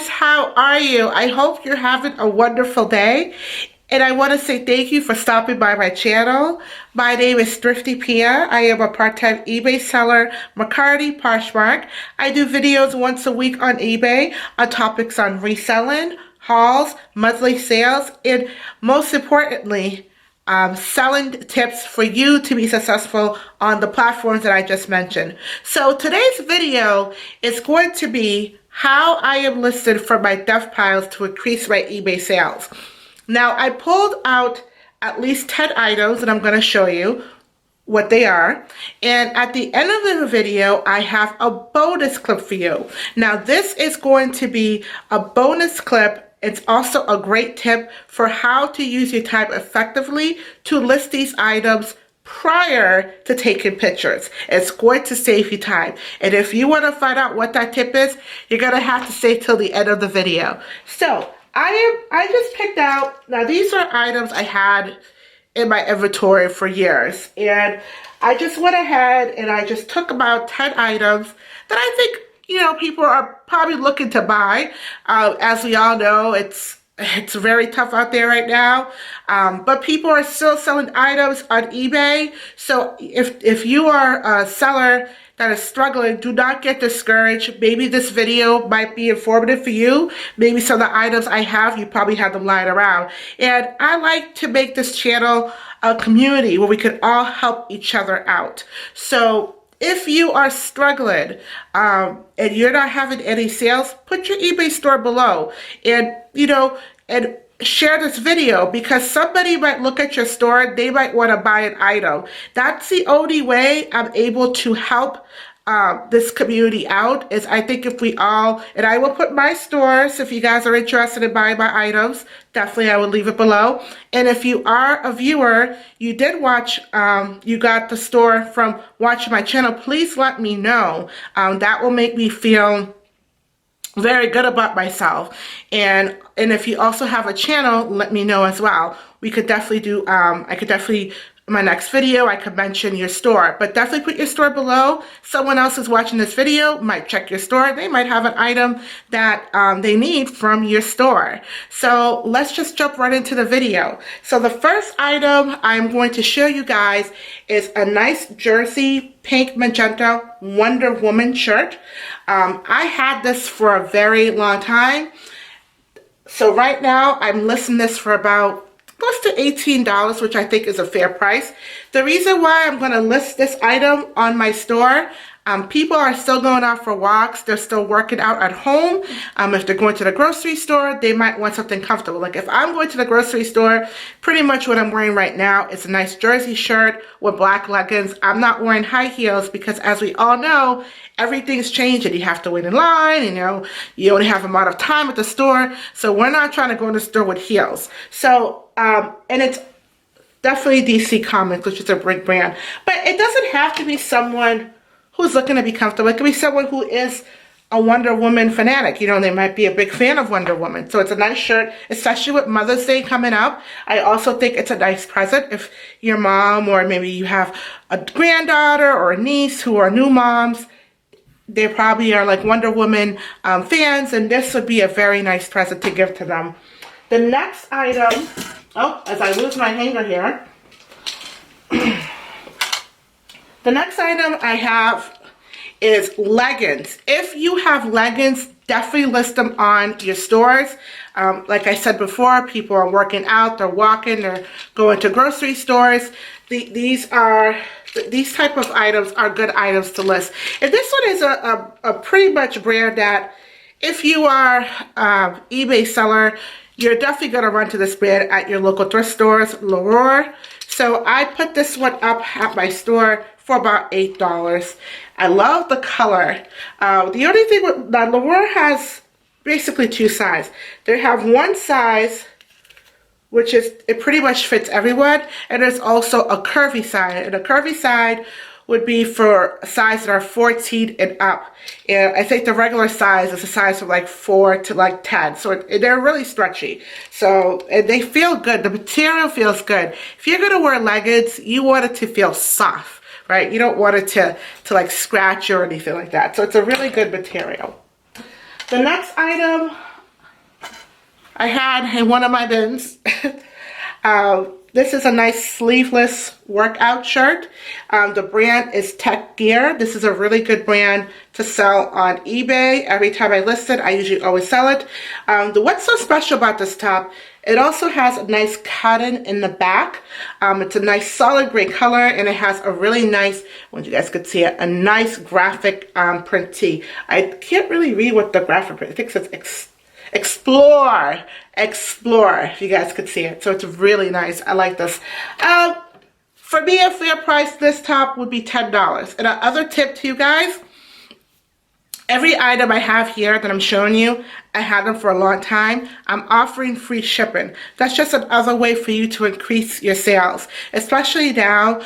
guys, how are you? I hope you're having a wonderful day. And I want to say thank you for stopping by my channel. My name is Thrifty Pia. I am a part-time eBay seller, McCarty Poshmark. I do videos once a week on eBay on topics on reselling, hauls, monthly sales, and most importantly, selling tips for you to be successful on the platforms that I just mentioned. So today's video is going to be how I am listed for my dev piles to increase my eBay sales. Now, I pulled out at least 10 items and I'm going to show you what they are. And at the end of the video, I have a bonus clip for you. Now, this is going to be a bonus clip. It's also a great tip for how to use your time effectively to list these items prior to taking pictures. It's going to save you time. And if you want to find out what that tip is, you're going to have to stay till the end of the video. So, I just picked out, now these are items I had in my inventory for years. And I just went ahead and I just took about 10 items that I think, you know, people are probably looking to buy. As we all know, it's very tough out there right now, but people are still selling items on eBay. So if you are a seller that is struggling, do not get discouraged. Maybe this video might be informative for you. Maybe some of the items I have, you probably have them lying around. And I like to make this channel a community where we can all help each other out. So if you are struggling and you're not having any sales, put your eBay store below and, you know, and share this video because somebody might look at your store, they might want to buy an item. That's the only way I'm able to help this community out is I think if we all, and I will put my stores, if you guys are interested in buying my items, definitely I will leave it below. And if you are a viewer, you did watch, you got the store from watching my channel, please let me know. That will make me feel very good about myself. And if you also have a channel, let me know as well. We could definitely do, I could definitely, in my next video, I could mention your store. But definitely put your store below. Someone else is watching this video, might check your store. They might have an item that they need from your store. So let's just jump right into the video. So the first item I'm going to show you guys is a nice jersey pink magenta Wonder Woman shirt. I had this for a very long time. So right now I'm listing this for about close to $18, which I think is a fair price. The reason why I'm going to list this item on my store, people are still going out for walks. They're still working out at home. If they're going to the grocery store, they might want something comfortable. Like if I'm going to the grocery store, pretty much what I'm wearing right now is a nice jersey shirt with black leggings. I'm not wearing high heels because as we all know, everything's changing. You have to wait in line, you know, you only have a amount of time at the store. So we're not trying to go in the store with heels. So, and it's definitely DC Comics, which is a big brand. But it doesn't have to be someone who's looking to be comfortable. It could be someone who is a Wonder Woman fanatic. You know, they might be a big fan of Wonder Woman. So it's a nice shirt, especially with Mother's Day coming up. I also think it's a nice present if your mom or maybe you have a granddaughter or a niece who are new moms. They probably are like Wonder Woman fans, and this would be a very nice present to give to them. The next item, oh, as I lose my hanger here. The next item I have is leggings. If you have leggings, definitely list them on your stores. Like I said before, people are working out, they're walking, they're going to grocery stores. These type of items are good items to list. And this one is a pretty much brand that if you are eBay seller, you're definitely going to run to this brand at your local thrift stores, Leroy. So I put this one up at my store for about $8. I love the color. The only thing with Leroy has basically two sizes. They have one size which is, it pretty much fits everyone, and there's also a curvy side, and a curvy side would be for size that are 14 and up. And I think the regular size is a size from like 4 to like 10. So they're really stretchy. So, and they feel good. The material feels good. If you're gonna wear leggings, you want it to feel soft, right? You don't want it to like scratch or anything like that. So it's a really good material. The next item I had in one of my bins. This is a nice sleeveless workout shirt. The brand is Tech Gear. This is a really good brand to sell on eBay. Every time I list it, I usually always sell it. What's so special about this top, it also has a nice cotton in the back. It's a nice solid gray color, and it has a really nice, when you guys could see it, a nice graphic print tee. I can't really read what the graphic print, I think it says explore, if you guys could see it. So it's really nice. I like this. For me, a fair price, this top would be $10. And another tip to you guys, every item I have here that I'm showing you, I had them for a long time. I'm offering free shipping. That's just another way for you to increase your sales, especially now.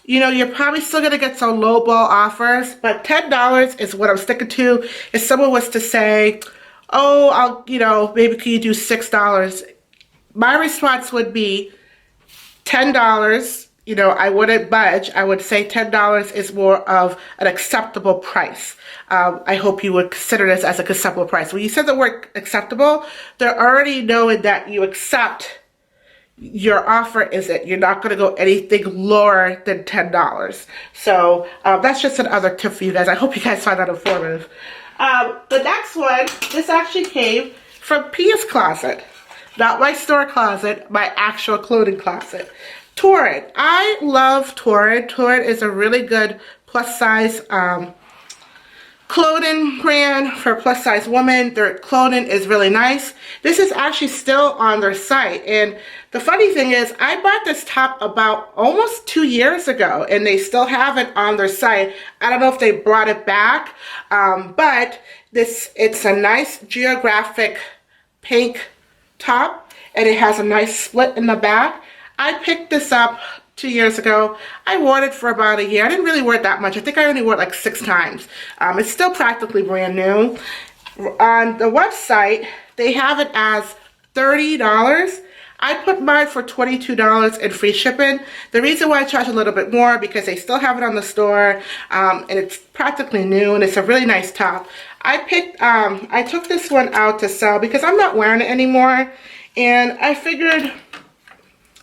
You know, you're probably still going to get some lowball offers, but $10 is what I'm sticking to. If someone was to say, oh, maybe can you do $6? My response would be $10. I wouldn't budge. I would say $10 is more of an acceptable price. I hope you would consider this as a acceptable price. When you said the word acceptable, they're already knowing that you accept your offer is it. You're not going to go anything lower than $10. So that's just another tip for you guys. I hope you guys find that informative. The next one, this actually came from Pia's closet. Not my store closet, my actual clothing closet. Torrid. I love Torrid. Torrid is a really good plus size clothing brand for plus size women. Their clothing is really nice. This is actually still on their site. And the funny thing is, I bought this top about almost 2 years ago, and they still have it on their site. I don't know if they brought it back, but it's a nice geographic pink top, and it has a nice split in the back. I picked this up 2 years ago. I wore it for about a year. I didn't really wear it that much. I think I only wore it like 6 times. It's still practically brand new. On the website, they have it as $30. I put mine for $22 in free shipping. The reason why I charge a little bit more, because they still have it on the store, and it's practically new, and it's a really nice top. I took this one out to sell because I'm not wearing it anymore, and I figured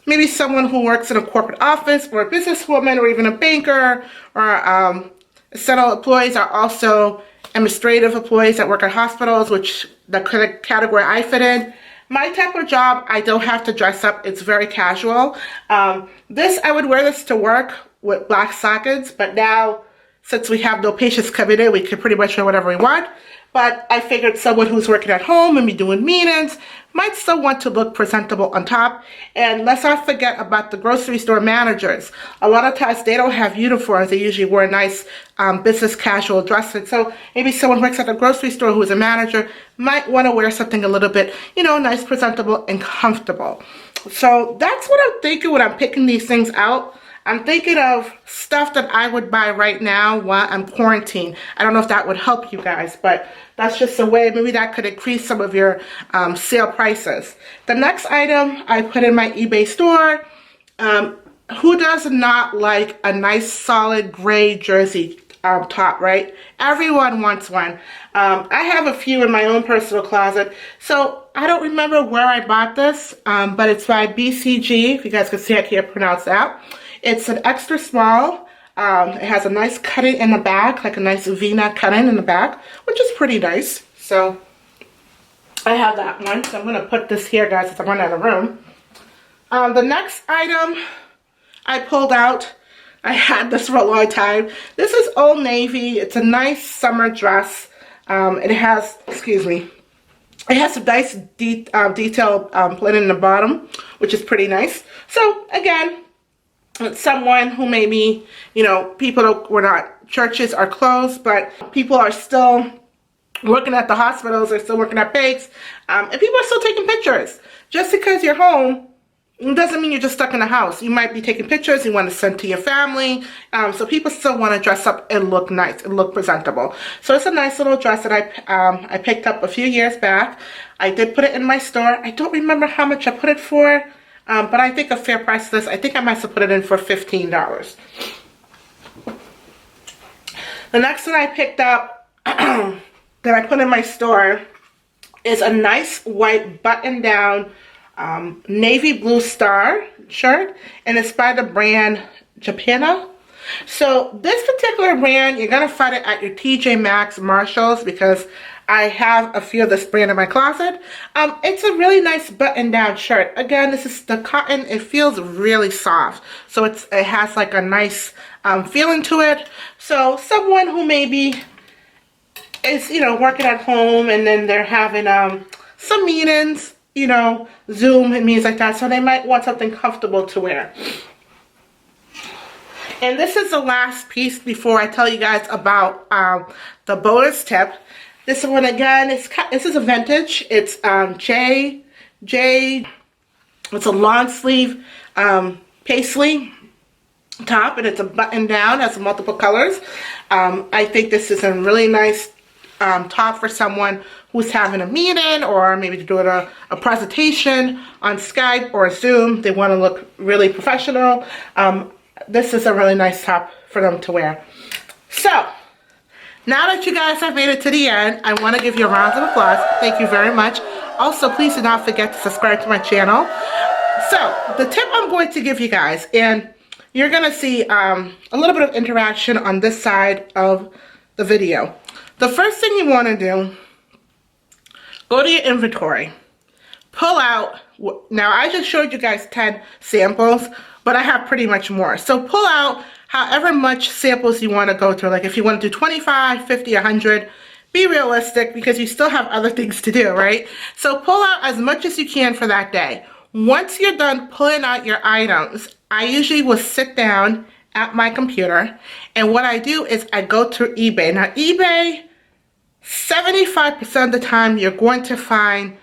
maybe someone who works in a corporate office, or a businesswoman, or even a banker, or several employees are also administrative employees that work at hospitals, which the category I fit in. My type of job, I don't have to dress up. It's very casual. I would wear this to work with black stockings, but now, since we have no patients coming in, we can pretty much wear whatever we want. But I figured someone who's working at home and be doing meetings might still want to look presentable on top. And let's not forget about the grocery store managers. A lot of times they don't have uniforms. They usually wear nice business casual dresses. So maybe someone who works at a grocery store who is a manager might want to wear something a little bit, nice, presentable, and comfortable. So that's what I'm thinking when I'm picking these things out. I'm thinking of stuff that I would buy right now while I'm quarantined. I don't know if that would help you guys, but that's just a way. Maybe that could increase some of your sale prices. The next item I put in my eBay store. Who does not like a nice solid gray jersey top, right? Everyone wants one. I have a few in my own personal closet. So I don't remember where I bought this, but it's by BCG. If you guys can see, I can't pronounce that. It's an extra small. It has a nice cutting in the back, like a nice V-neck cutting in the back, which is pretty nice. So I have that one. So I'm going to put this here, guys, as I'm running out of room. The next item I pulled out, I had this for a long time. This is Old Navy. It's a nice summer dress. It has, it has some nice detail linen in the bottom, which is pretty nice. So again, it's someone who maybe, churches are closed, but people are still working at the hospitals, they're still working at banks, and people are still taking pictures. Just because you're home doesn't mean you're just stuck in the house. You might be taking pictures you want to send to your family, so people still want to dress up and look nice and look presentable. So it's a nice little dress that I picked up a few years back. I did put it in my store. I don't remember how much I put it for. But I think a fair price for this, I think I must have put it in for $15. The next one I picked up that I put in my store is a nice white button-down navy blue star shirt, and it's by the brand Japana. So this particular brand, you're going to find it at your TJ Maxx, Marshalls, because I have a few of this brand in my closet. It's a really nice button-down shirt. Again, this is the cotton. It feels really soft. So it has like a nice feeling to it. So someone who maybe is, you know, working at home and then they're having some meetings, you know, Zoom and meetings like that. So they might want something comfortable to wear. And this is the last piece before I tell you guys about the bonus tip. This one again, this is a vintage. It's it's a long sleeve paisley top, and it's a button down, has multiple colors. I think this is a really nice top for someone who's having a meeting, or maybe doing a presentation on Skype or Zoom. They want to look really professional. This is a really nice top for them to wear. So, now that you guys have made it to the end, I want to give you a round of applause. Thank you very much. Also, please do not forget to subscribe to my channel. So, the tip I'm going to give you guys, and you're going to see a little bit of interaction on this side of the video. The first thing you want to do, go to your inventory. Pull out, now I just showed you guys 10 samples, but I have pretty much more. So pull out however much samples you want to go through. Like if you want to do 25, 50, 100, be realistic because you still have other things to do, right? So pull out as much as you can for that day. Once you're done pulling out your items, I usually will sit down at my computer, and what I do is I go through eBay. Now eBay, 75% of the time you're going to find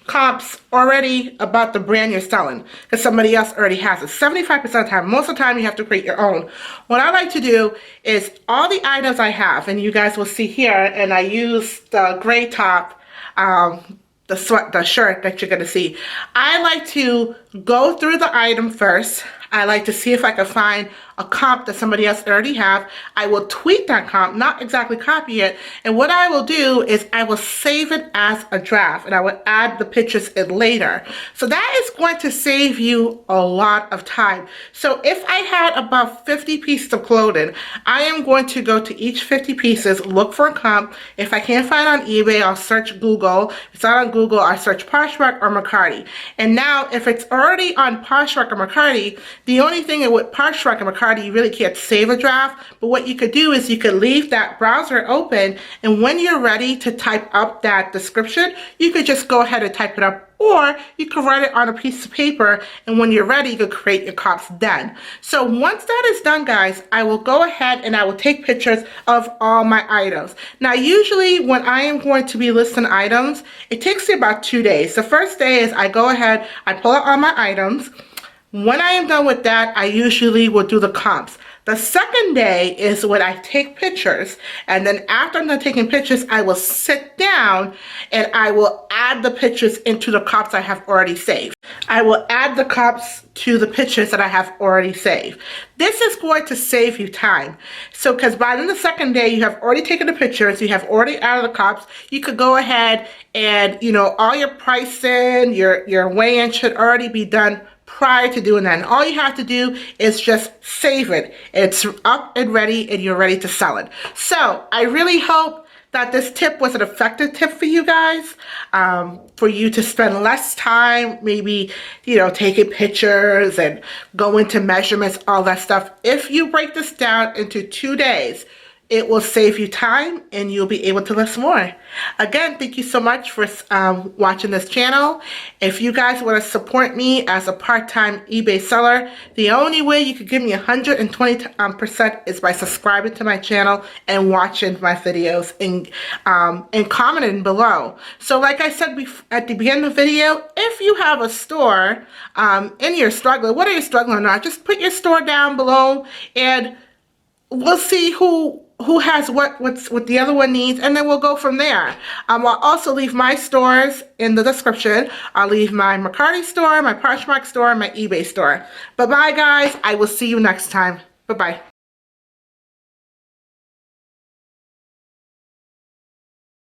comps already about the brand you're selling because somebody else already has it. 75% of the time. Most of the time you have to create your own. What I like to do is all the items I have, and you guys will see here, and I use the gray top, the shirt that you're going to see. I like to go through the item first. I like to see if I can find a comp that somebody else already have. I will tweak that comp, not exactly copy it. And what I will do is I will save it as a draft, and I will add the pictures in later. So that is going to save you a lot of time. So if I had about 50 pieces of clothing, I am going to go to each 50 pieces, look for a comp. If I can't find it on eBay, I'll search Google. If it's not on Google, I search Poshmark or Mercari. And now if it's already on Poshmark or Mercari, the only thing with Poshmark and Mercari, you really can't save a draft, but what you could do is you could leave that browser open, and when you're ready to type up that description, you could just go ahead and type it up, or you could write it on a piece of paper, and when you're ready, you could create your comps then. So once that is done, guys, I will go ahead and I will take pictures of all my items. Now, usually when I am going to be listing items, it takes me about 2 days. The first day is I go ahead, I pull out all my items. When I am done with that, I usually will do the comps. The second day is when I take pictures, and then after I'm done taking pictures, I will sit down and I will add the pictures into the comps I have already saved. I will add the comps to the pictures that I have already saved. This is going to save you time. So, because by the second day, you have already taken the pictures, you have already added the comps, you could go ahead and, you know, all your pricing, your weigh-in should already be done prior to doing that. And all you have to do is just save it. It's up and ready, and you're ready to sell it. So I really hope that this tip was an effective tip for you guys, for you to spend less time, maybe, you know, taking pictures and go into measurements, all that stuff. If you break this down into 2 days, it will save you time and you'll be able to list more. Again, thank you so much for watching this channel. If you guys want to support me as a part-time eBay seller, the only way you could give me 120% is by subscribing to my channel and watching my videos and commenting below. So like I said at the beginning of the video, if you have a store and you're struggling, what are you struggling on? Just put your store down below and we'll see who has what the other one needs, and then we'll go from there. I'll also leave my stores in the description. I'll leave my Mercari store, my Poshmark store, and my eBay store. Bye-bye, guys. I will see you next time. Bye-bye.